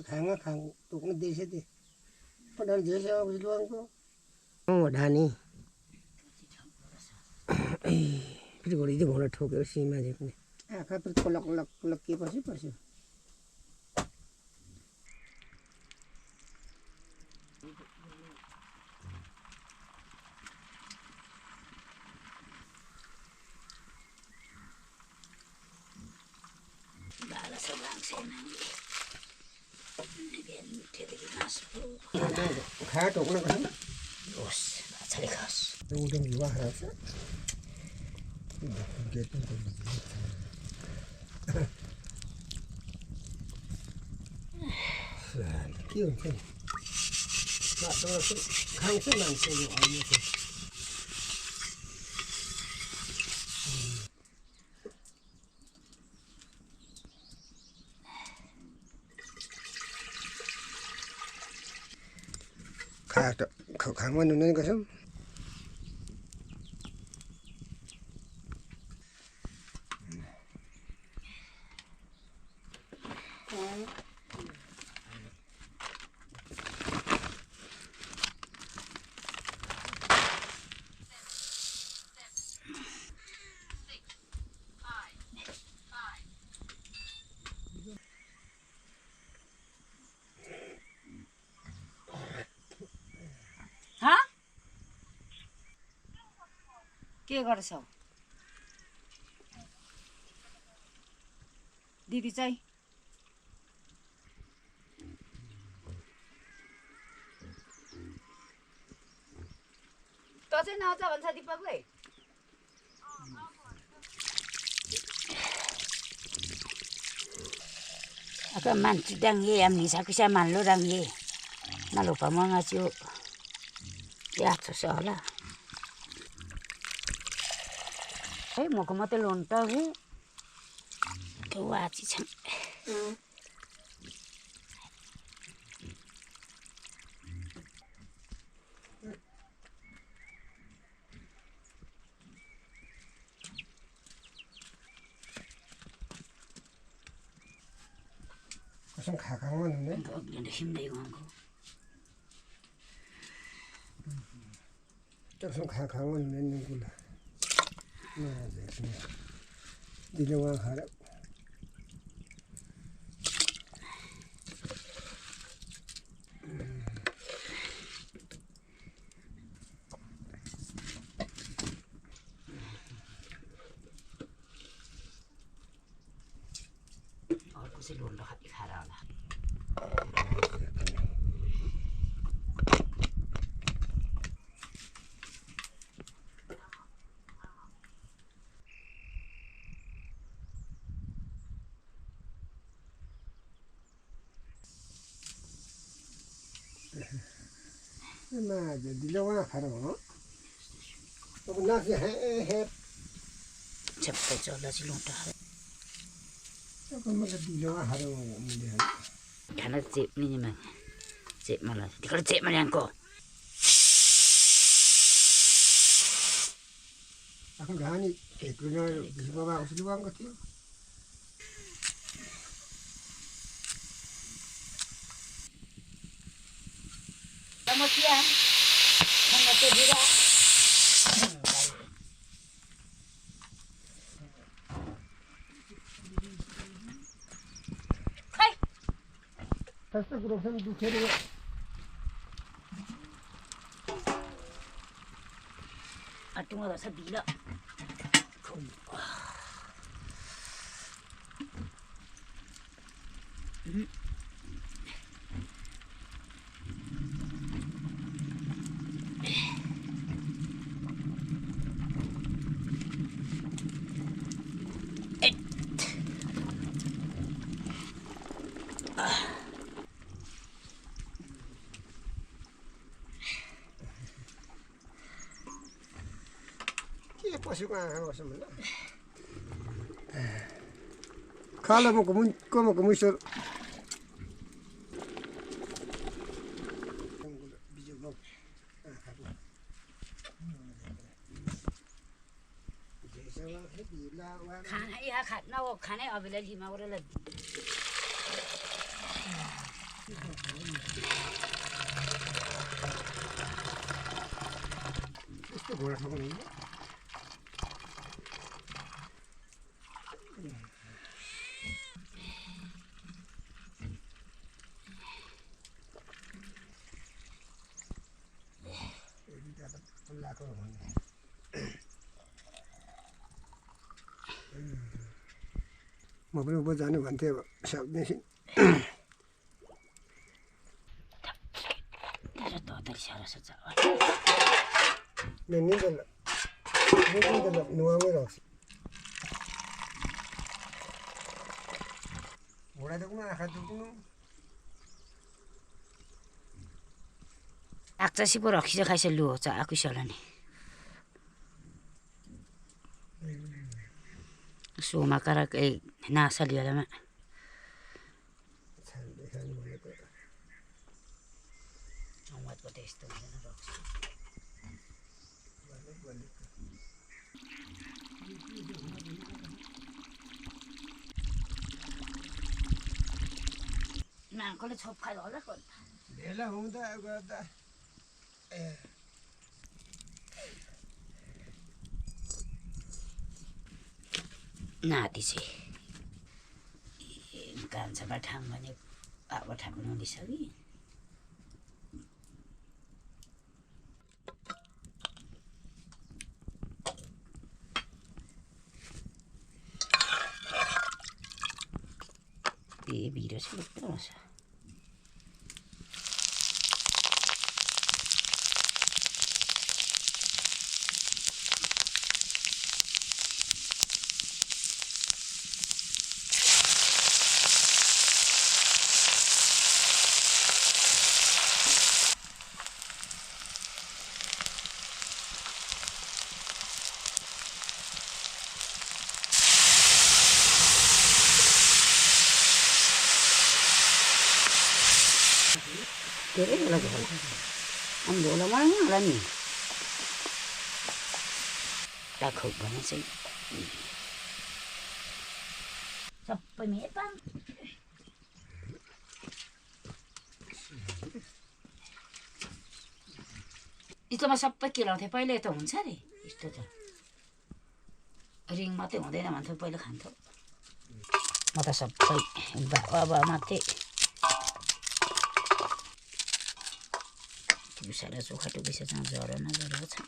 kháng kháng tục nó đi sẽ đi có đang dễ sao bị luôn có một đàn 그리고 이제 오늘 토교 심하지 근데 아 그걸 콜락콜락 끼버시 버시 Balas orang sana ni, ni tiada masuk. khá tục nó có Bos, cari khas. đâu đâu gì quá hả kiêu thế mà tôi khang thế làm sao được như thế khang mà nó nên có sao Hả? के गर्छौ दिदी चाहिँ त चाहिँ नआउँछ भन्छ दिपकले Aka man sidang ye am ni sa kisa man lo rang ye na lo pa mga chu ya so la hey mo ko mate lon ta he ke wa chi chang 무슨 가강은 없네. 근데 힘내고 한 거. 무슨 가강은 없는구나. 맞아. 니네와 가라. Sẽ luôn đó hạt khá là mà đi đâu mà khá đó nó sẽ hẹp chậm tay cho là chỉ luôn đó mà đi đâu mà khá đó mình khá là dẹp nhưng mà dẹp mà là thì có dẹp mà liền cô 아까 가니 그날 비바바 어디로 간 거지? Kamusta? Kamusta dira? Hey. Hasta 그러면 두개를 Atung ada sedila. 버시고 하고 있으면 칼로 먹고 먹고 무셔 Khán hay khát nào khán hay ở bên đây mà ở đây là घोडा ठोक्नु लाको भन्ने म पनि उँभो जानु भन्थेँ अब सक्दैछु नुहामै राख्छु घोडा दुख्नु आँखा दुख्नु 악자시 보러 기자 가실로 자 아쿠셜라니 수마카라 에 나살이야라마 정말 또 테스트 난 걸레 접하려 올라 건 내가 온다 그러다 नातिसे कान्छामा ठाङ भने अब ठाकुर नदिसकि ए भिडियो छ धेरै होला अनि धोला मलाई होला नि राखौ भने चाहिँ सबै मेपाङ यस्तोमा सबै केलाउँथे पहिला यस्तो हुन्छ अरे यस्तो त रिङ मात्रै हुँदैन भन्थ्यो पहिला खान्थ्यो म त सबै अब मात्रै सारा चोखा टुकिस जहाँ जरो नजरेको छ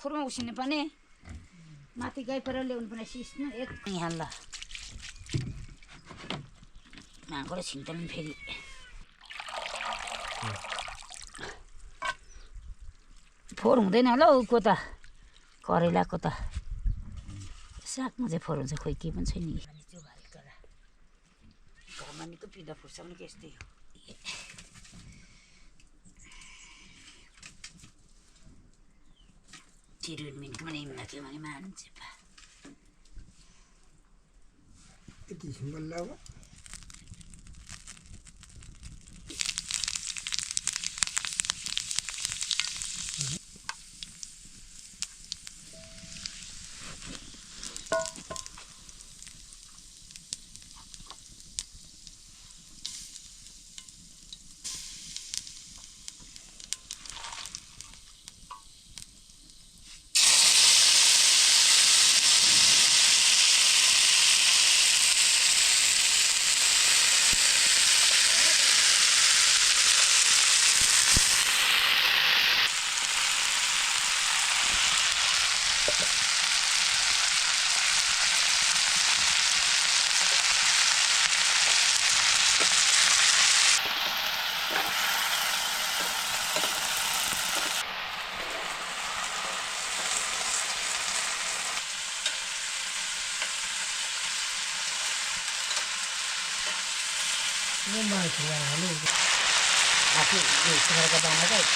खुरमा उसिन्नु पर्ने माथि गाई पर ल्याउनु पर्ने सिस्नु एक यहाँ ल मागबाट छिन्टल फेरि फोहोर हुँदैन होला हौ को त करेलाको त सागमा चाहिँ फोहोर हुन्छ खोइ के पनि छैन नि त्यो भाइकरा घरमा निको पिँदा फुर्छ पनि के यस्तै हो Min mana imna ke mana man cepa. Itu simbol lawa. Aku sekarang ke bawah guys.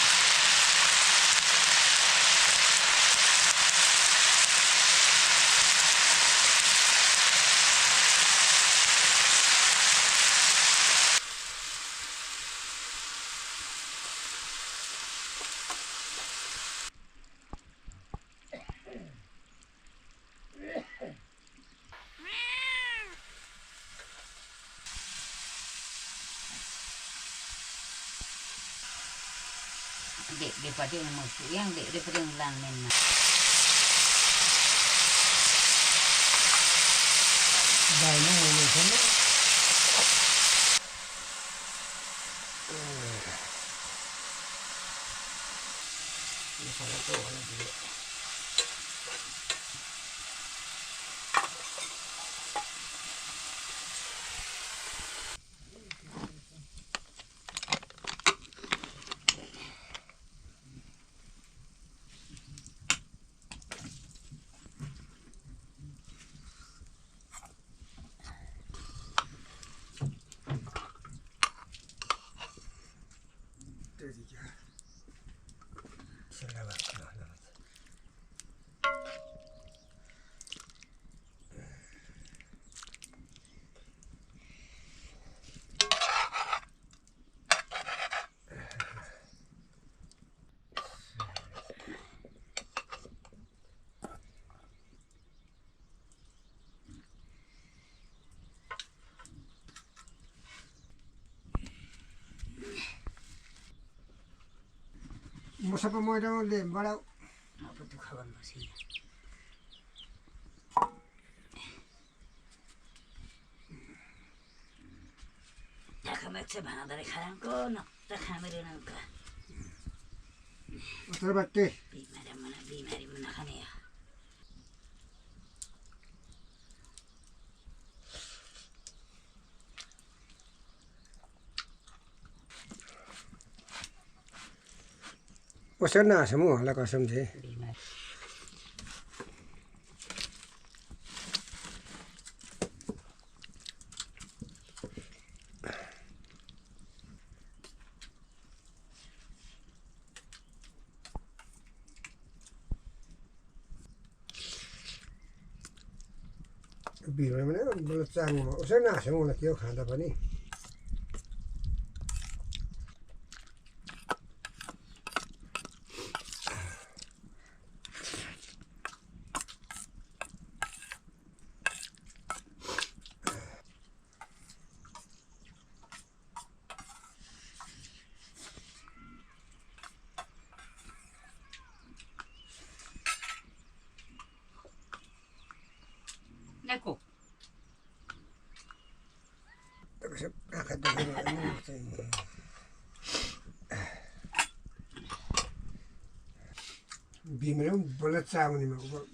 de padeng musuh yang de padeng lang nenna Dalam ini sana. Salah tu orang dia. Masa pemuda le bara. Apa tu kawan masih? Dah kami cebana dari kalang ko, nak tak kami renang ka. Terbate. Bimari mana kan ya? Wasana semua lah kasam je. Bimari mana boleh canggung. Wasana semua nak kau khanda pani. Aku. Kasi akad na ano. Bimari boleh canggung ni mak.